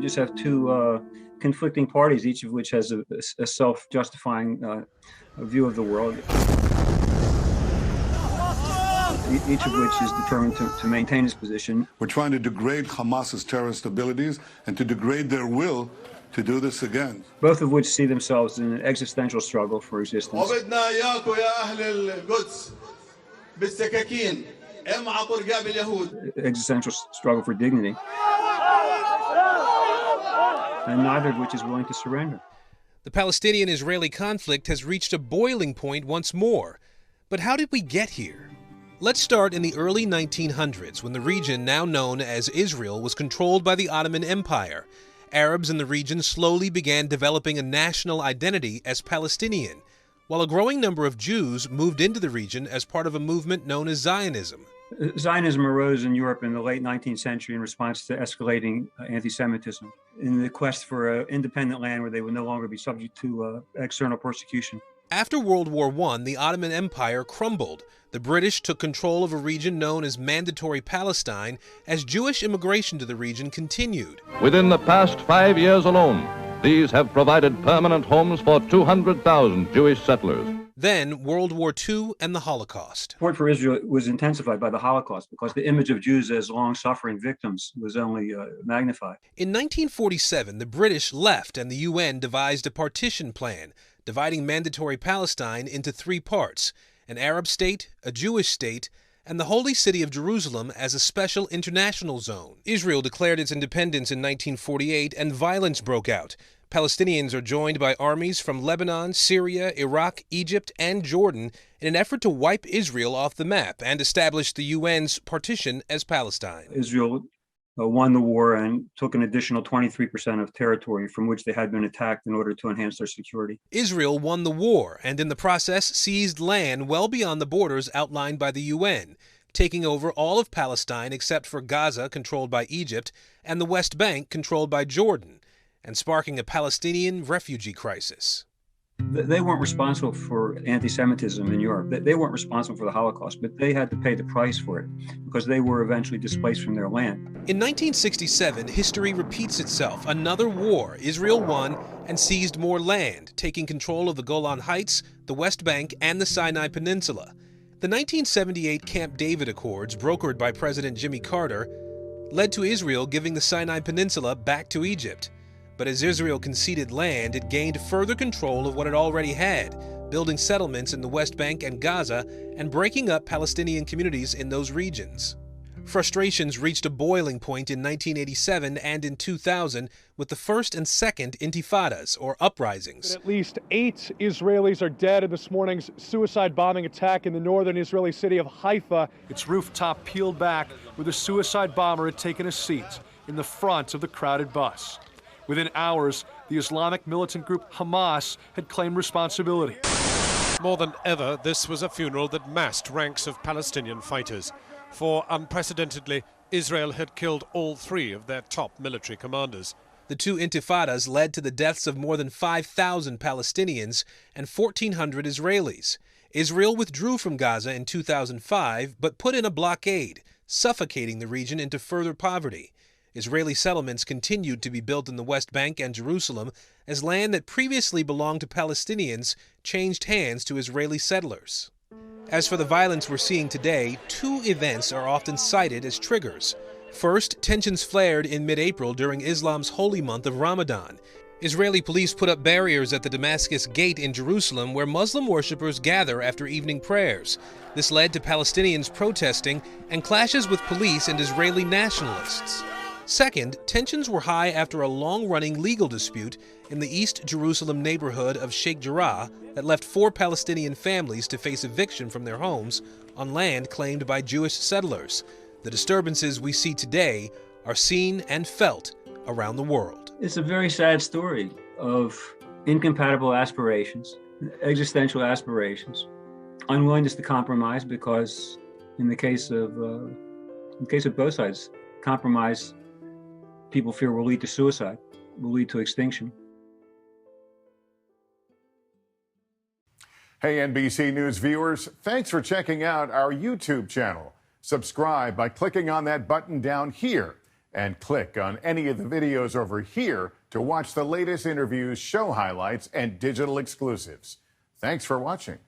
You just have two conflicting parties, each of which has a self-justifying view of the world. Each of which is determined to maintain its position. We're trying to degrade Hamas's terrorist abilities and to degrade their will to do this again. Both of which see themselves in an existential struggle for existence. Existential struggle for dignity. And neither of which is willing to surrender. The Palestinian-Israeli conflict has reached a boiling point once more. But how did we get here? Let's start in the early 1900s, when the region now known as Israel was controlled by the Ottoman Empire. Arabs in the region slowly began developing a national identity as Palestinian, while a growing number of Jews moved into the region as part of a movement known as Zionism. Zionism arose in Europe in the late 19th century in response to escalating anti-Semitism, in the quest for an independent land where they would no longer be subject to external persecution. After World War I, the Ottoman Empire crumbled. The British took control of a region known as Mandatory Palestine as Jewish immigration to the region continued. Within the past 5 years alone, these have provided permanent homes for 200,000 Jewish settlers. Then World War II and the Holocaust. Support for Israel was intensified by the Holocaust because the image of Jews as long-suffering victims was only magnified. In 1947, the British left and the UN devised a partition plan, dividing Mandatory Palestine into 3 parts, an Arab state, a Jewish state, and the Holy City of Jerusalem as a special international zone. Israel declared its independence in 1948 and violence broke out. Palestinians are joined by armies from Lebanon, Syria, Iraq, Egypt, and Jordan in an effort to wipe Israel off the map and establish the UN's partition as Palestine. Israel won the war and took an additional 23% of territory from which they had been attacked in order to enhance their security. Israel won the war and in the process seized land well beyond the borders outlined by the UN, taking over all of Palestine except for Gaza, controlled by Egypt, and the West Bank, controlled by Jordan, and sparking a Palestinian refugee crisis. They weren't responsible for anti-Semitism in Europe. They weren't responsible for the Holocaust, but they had to pay the price for it because they were eventually displaced from their land. In 1967, history repeats itself. Another war. Israel won and seized more land, taking control of the Golan Heights, the West Bank, and the Sinai Peninsula. The 1978 Camp David Accords, brokered by President Jimmy Carter, led to Israel giving the Sinai Peninsula back to Egypt. But as Israel conceded land, it gained further control of what it already had, building settlements in the West Bank and Gaza and breaking up Palestinian communities in those regions. Frustrations reached a boiling point in 1987 and in 2000 with the first and second Intifadas, or uprisings. At least 8 Israelis are dead in this morning's suicide bombing attack in the northern Israeli city of Haifa. Its rooftop peeled back where the suicide bomber had taken a seat in the front of the crowded bus. Within hours, the Islamic militant group Hamas had claimed responsibility. More than ever, this was a funeral that massed ranks of Palestinian fighters. For unprecedentedly, Israel had killed all 3 of their top military commanders. The 2 intifadas led to the deaths of more than 5,000 Palestinians and 1,400 Israelis. Israel withdrew from Gaza in 2005, but put in a blockade, suffocating the region into further poverty. Israeli settlements continued to be built in the West Bank and Jerusalem as land that previously belonged to Palestinians changed hands to Israeli settlers. As for the violence we're seeing today, 2 events are often cited as triggers. First, tensions flared in mid-April during Islam's holy month of Ramadan. Israeli police put up barriers at the Damascus Gate in Jerusalem where Muslim worshippers gather after evening prayers. This led to Palestinians protesting and clashes with police and Israeli nationalists. Second, tensions were high after a long-running legal dispute in the East Jerusalem neighborhood of Sheikh Jarrah that left 4 Palestinian families to face eviction from their homes on land claimed by Jewish settlers. The disturbances we see today are seen and felt around the world. It's a very sad story of incompatible aspirations, existential aspirations, unwillingness to compromise because in the case of both sides, compromise people fear will lead to suicide, will lead to extinction. Hey, NBC News viewers, thanks for checking out our YouTube channel. Subscribe by clicking on that button down here. And click on any of the videos over here to watch the latest interviews, show highlights, and digital exclusives. Thanks for watching.